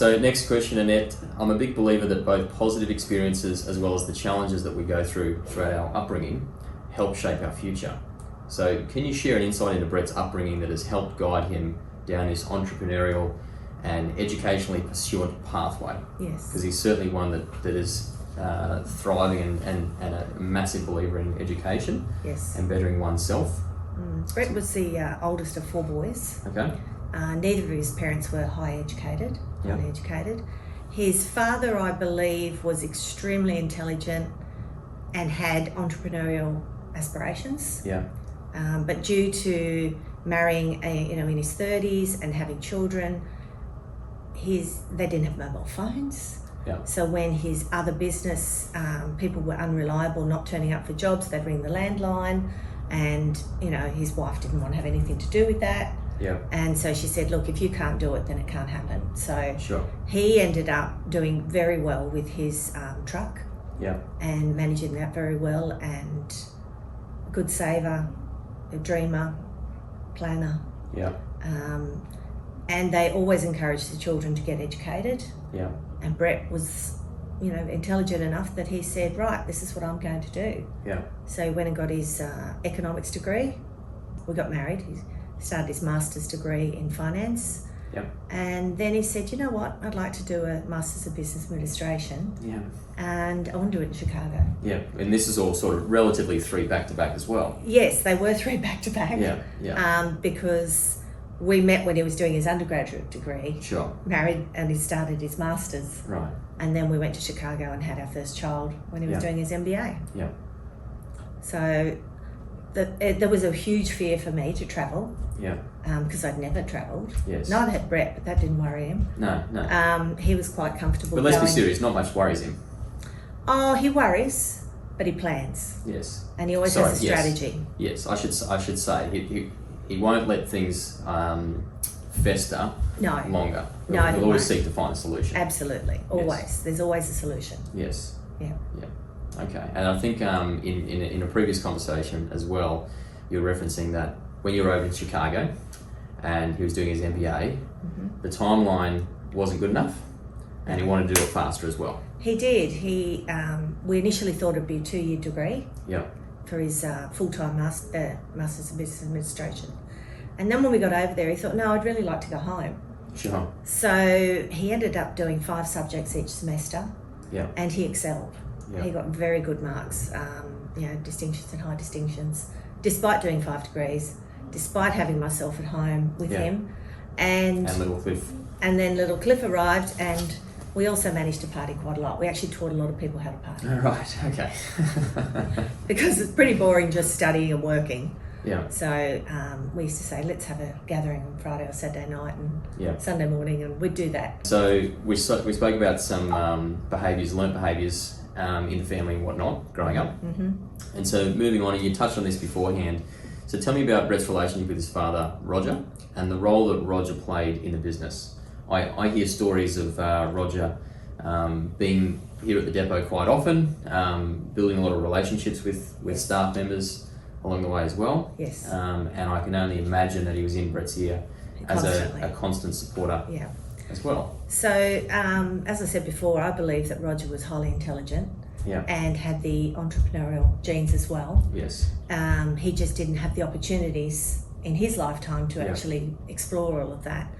So next question, Annette. I'm a big believer that both positive experiences as well as the challenges that we go through throughout our upbringing help shape our future. So can you share an insight into Brett's upbringing that has helped guide him down this entrepreneurial and educationally pursuant pathway? Yes. Because he's certainly one that is thriving and a massive believer in education. Yes. And bettering oneself. Brett was the oldest of 4 boys. Okay. Neither of his parents were highly educated. His father, I believe, was extremely intelligent and had entrepreneurial aspirations. Yeah. But due to marrying, in his 30s and having children, they didn't have mobile phones. Yeah. So when his other business, people were unreliable, not turning up for jobs, they'd ring the landline, and his wife didn't want to have anything to do with that. Yeah. And so she said, look, if you can't do it, then it can't happen. So Sure. he ended up doing very well with his truck. Yeah. And managing that very well, and a good saver, a dreamer, planner. Yeah. And they always encouraged the children to get educated. Yeah. And Brett was, intelligent enough that he said, right, this is what I'm going to do. Yeah. So he went and got his economics degree. We got married. He started his master's degree in finance. Yeah. And then he said, you know what, I'd like to do a Masters of Business Administration. Yeah. And I want to do it in Chicago. Yeah. And this is all sort of relatively 3 back-to-back as well. Yes, they were 3 back-to-back. Yeah. Yeah. Because we met when he was doing his undergraduate degree. Sure. Married, and he started his master's. Right. And then we went to Chicago and had our first child when he was doing his MBA. Yeah. So there was a huge fear for me to travel. Yeah. Because I'd never travelled. Yes. Neither had Brett, but that didn't worry him. No. He was quite comfortable. But let's be serious, not much worries him. Oh, he worries, but he plans. Yes. And he always has a strategy. Yes, I should say he won't let things fester longer. He'll always seek to find a solution. Absolutely, always. Yes. There's always a solution. Yes. Yeah. Yeah. Okay. And I think in a previous conversation as well, you were referencing that when you were over in Chicago and he was doing his MBA, the timeline wasn't good enough, and he wanted to do it faster as well. He did. We initially thought it'd be a 2-year degree. Yeah. For his full-time Masters of Business Administration. And then when we got over there, he thought, no, I'd really like to go home. Sure. So he ended up doing 5 subjects each semester. Yeah. And he excelled. Yeah. He got very good marks, distinctions and high distinctions, despite doing 5 degrees, despite having myself at home with him. And Little Cliff. And then Little Cliff arrived, and we also managed to party quite a lot. We actually taught a lot of people how to party. Oh, right, okay. Because it's pretty boring just studying and working. Yeah. So we used to say, let's have a gathering on Friday or Saturday night and Sunday morning, and we'd do that. So we spoke about some learnt behaviours in the family and whatnot growing up. Mm-hmm. And so moving on, and you touched on this beforehand, so tell me about Brett's relationship with his father, Roger, and the role that Roger played in the business. I hear stories of Roger being here at the depot quite often, building a lot of relationships with staff members along the way as well. Yes. And I can only imagine that he was in Brett's ear as a constant supporter as well. So, as I said before, I believe that Roger was highly intelligent and had the entrepreneurial genes as well. Yes. He just didn't have the opportunities in his lifetime to actually explore all of that.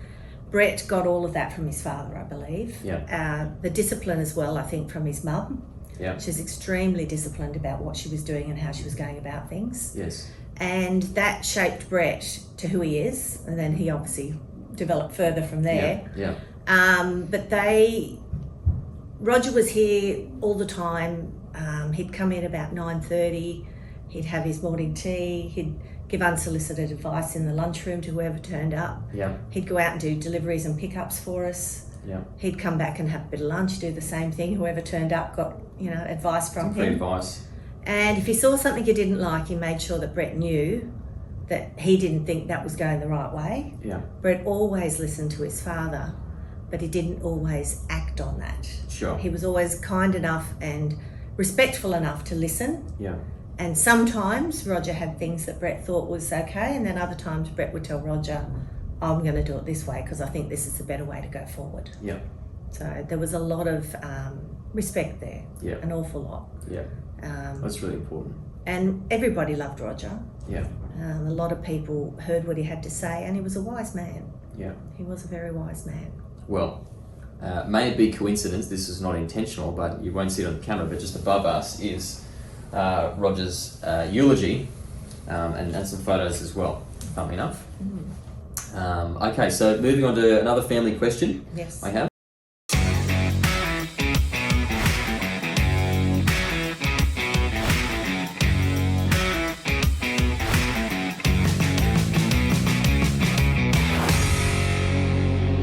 Brett got all of that from his father, I believe. Yeah. The discipline as well, I think, from his mum. Yeah. She's extremely disciplined about what she was doing and how she was going about things. Yes. And that shaped Brett to who he is, and then he obviously developed further from there. Yeah. But Roger was here all the time. He'd come in about 9:30. He'd have his morning tea. He'd give unsolicited advice in the lunchroom to whoever turned up. Yeah. He'd go out and do deliveries and pickups for us. Yeah. He'd come back and have a bit of lunch, do the same thing. Whoever turned up got, advice from him. Free advice. And if he saw something he didn't like, he made sure that Brett knew that he didn't think that was going the right way. Yeah. Brett always listened to his father, but he didn't always act on that. Sure. He was always kind enough and respectful enough to listen. Yeah. And sometimes Roger had things that Brett thought was okay, and then other times Brett would tell Roger, I'm going to do it this way because I think this is the better way to go forward. Yeah. So there was a lot of respect there, Yeah. an awful lot. Yeah. That's really important. And everybody loved Roger. Yeah. A lot of people heard what he had to say, and he was a wise man. Yeah. He was a very wise man. Well, may it be coincidence, this is not intentional, but you won't see it on the camera, but just above us is Roger's eulogy and some photos as well, funnily enough. Okay, so moving on to another family question Yes. I have.